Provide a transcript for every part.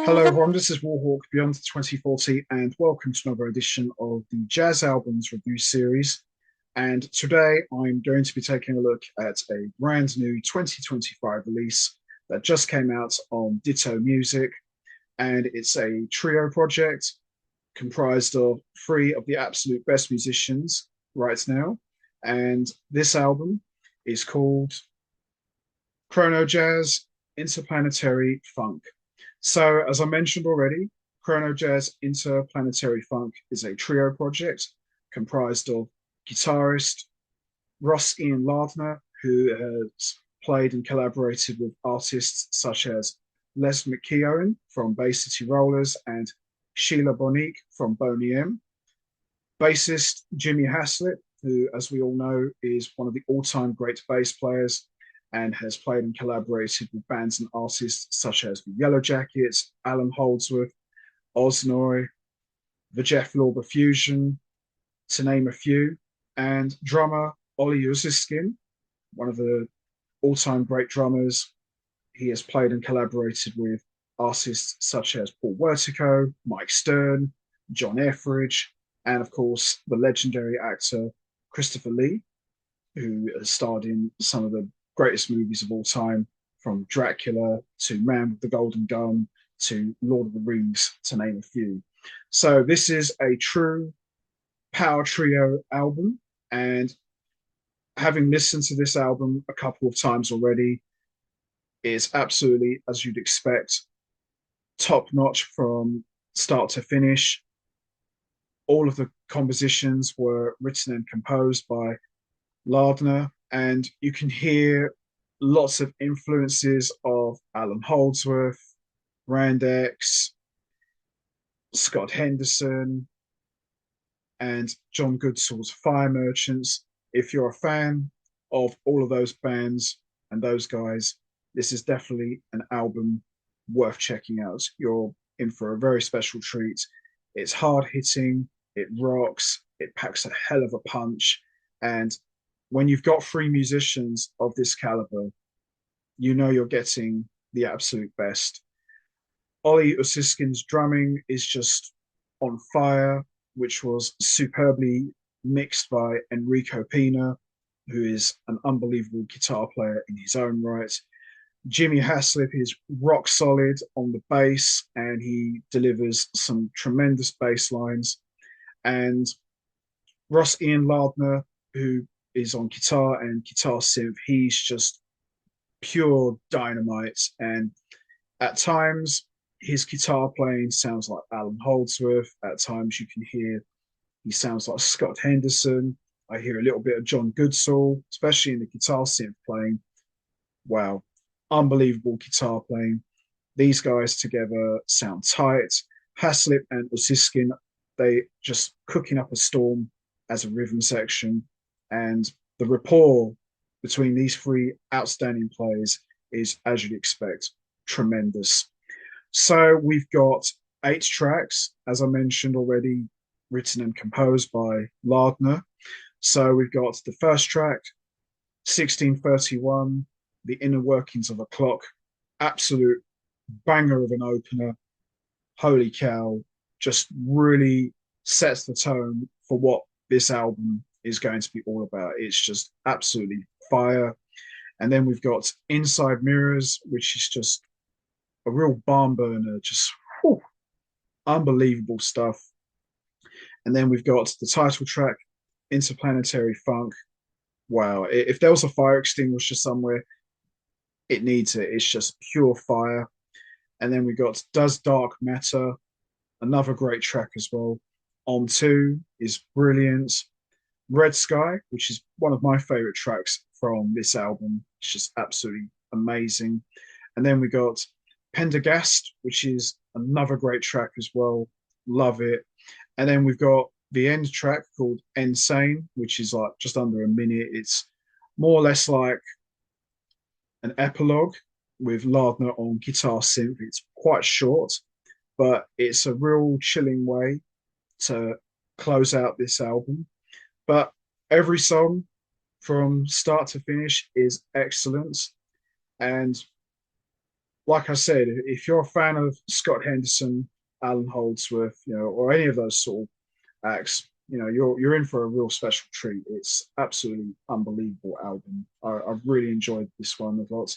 Hello everyone, this is Warhawk Beyond 2040 and welcome to another edition of the Jazz Albums Review Series. And today I'm going to be taking a look at a brand new 2025 release that just came out on Ditto Music. And it's a trio project comprised of three of the absolute best musicians right now. And this album is called Chronojazz Interplanetary Funk. So, as I mentioned already, Chronojazz Interplanetary Funk is a trio project comprised of guitarist Ross Ian Lardner, who has played and collaborated with artists such as Les McKeown from Bay City Rollers and Sheyla Bonnick from Boney M. Bassist Jimmy Haslip, who, as we all know, is one of the all-time great bass players and has played and collaborated with bands and artists such as the Yellowjackets, Allan Holdsworth, Osnoy, the Jeff Lorber Fusion, to name a few, and drummer Ollie Usiskin, one of the all-time great drummers. He has played and collaborated with artists such as Paul Wertico, Mike Stern, John Etheridge, and of course the legendary actor Christopher Lee, who has starred in some of the greatest movies of all time, from Dracula to Man with the Golden Gun to Lord of the Rings, to name a few. So this is a true power trio album, and having listened to this album a couple of times already, it's absolutely, as you'd expect, top notch from start to finish. All of the compositions were written and composed by Lardner, and you can hear lots of influences of Allan Holdsworth, Brand X, Scott Henderson, and John Goodsall's Fire Merchants. If you're a fan of all of those bands and those guys, this is definitely an album worth checking out. You're in for a very special treat. It's hard hitting, it rocks, it packs a hell of a punch, and when you've got three musicians of this caliber, you know you're getting the absolute best. Ollie Usiskin's drumming is just on fire, which was superbly mixed by Enrico Pina, who is an unbelievable guitar player in his own right. Jimmy Haslip is rock solid on the bass, and he delivers some tremendous bass lines. And Ross Ian Lardner, who is on guitar and guitar synth, he's just pure dynamite. And at times, his guitar playing sounds like Allan Holdsworth. At times, you can hear he sounds like Scott Henderson. I hear a little bit of John Goodsall, especially in the guitar synth playing. Wow, unbelievable guitar playing. These guys together sound tight. Haslip and Usiskin, they just cooking up a storm as a rhythm section. And the rapport between these three outstanding players is, as you'd expect, tremendous. So we've got 8 tracks, as I mentioned already, written and composed by Lardner. So we've got the first track, 1631, The Inner Workings of a Clock, absolute banger of an opener. Holy cow, just really sets the tone for what this album is going to be all about. It's just absolutely fire. And then we've got Inside Mirrors, which is just a real barn burner, just whew, unbelievable stuff. And then we've got the title track, Interplanetary Funk. Wow, if there was a fire extinguisher somewhere, it needs it. It's just pure fire. And then we got Does Dark Matter, another great track as well. On 2 is brilliant. Red Sky, which is one of my favorite tracks from this album. It's just absolutely amazing. And then we got Pendergast, which is another great track as well. Love it. And then we've got the end track called Insane, which is like just under a minute. It's more or less like an epilogue with Lardner on guitar synth. It's quite short, but it's a real chilling way to close out this album. But every song from start to finish is excellent. And like I said, if you're a fan of Scott Henderson, Alan Holdsworth, or any of those sort of acts, you're in for a real special treat. It's absolutely unbelievable album. I've really enjoyed this one a lot.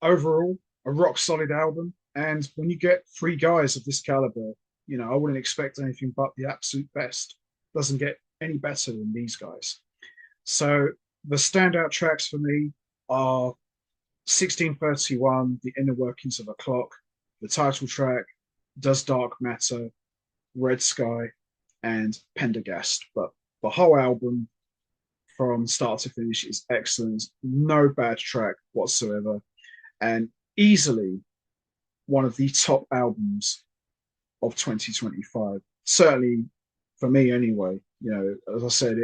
Overall, a rock solid album. And when you get three guys of this caliber, I wouldn't expect anything but the absolute best. Doesn't get any better than these guys. So the standout tracks for me are 1631, The Inner Workings of a Clock, the title track, Does Dark Matter, Red Sky, and Pendergast. But the whole album from start to finish is excellent. No bad track whatsoever. And easily one of the top albums of 2025. Certainly for me anyway. As I said,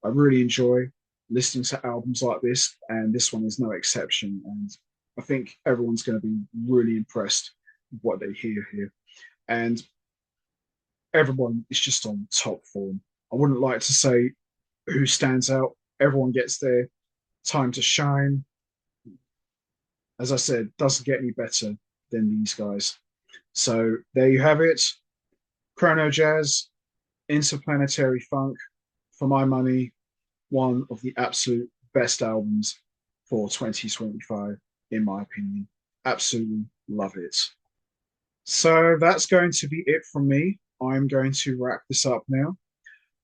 I really enjoy listening to albums like this, and this one is no exception. And I think everyone's going to be really impressed with what they hear here. And everyone is just on top form. I wouldn't like to say who stands out. Everyone gets their time to shine. As I said, doesn't get any better than these guys. So there you have it. Chronojazz, Interplanetary Funk, for my money, one of the absolute best albums for 2025, in my opinion. Absolutely love it. So that's going to be it from me. I'm going to wrap this up now.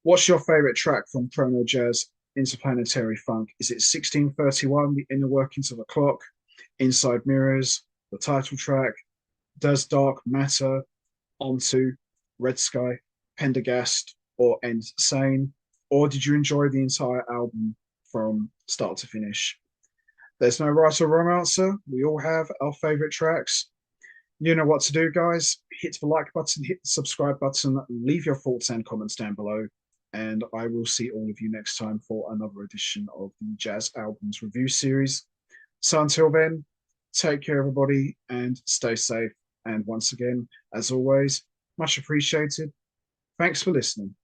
What's your favorite track from Chronojazz Interplanetary Funk? Is it 1631, The Inner Workings of a Clock, Inside Mirrors, the title track, Does Dark Matter, Onto, Red Sky, Pendergast, or End Sane? Or did you enjoy the entire album from start to finish? There's no right or wrong answer. We all have our favorite tracks. You know what to do, guys. Hit the like button, hit the subscribe button, leave your thoughts and comments down below. And I will see all of you next time for another edition of the Jazz Albums Review Series. So until then, take care, everybody, and stay safe. And once again, as always, much appreciated. Thanks for listening.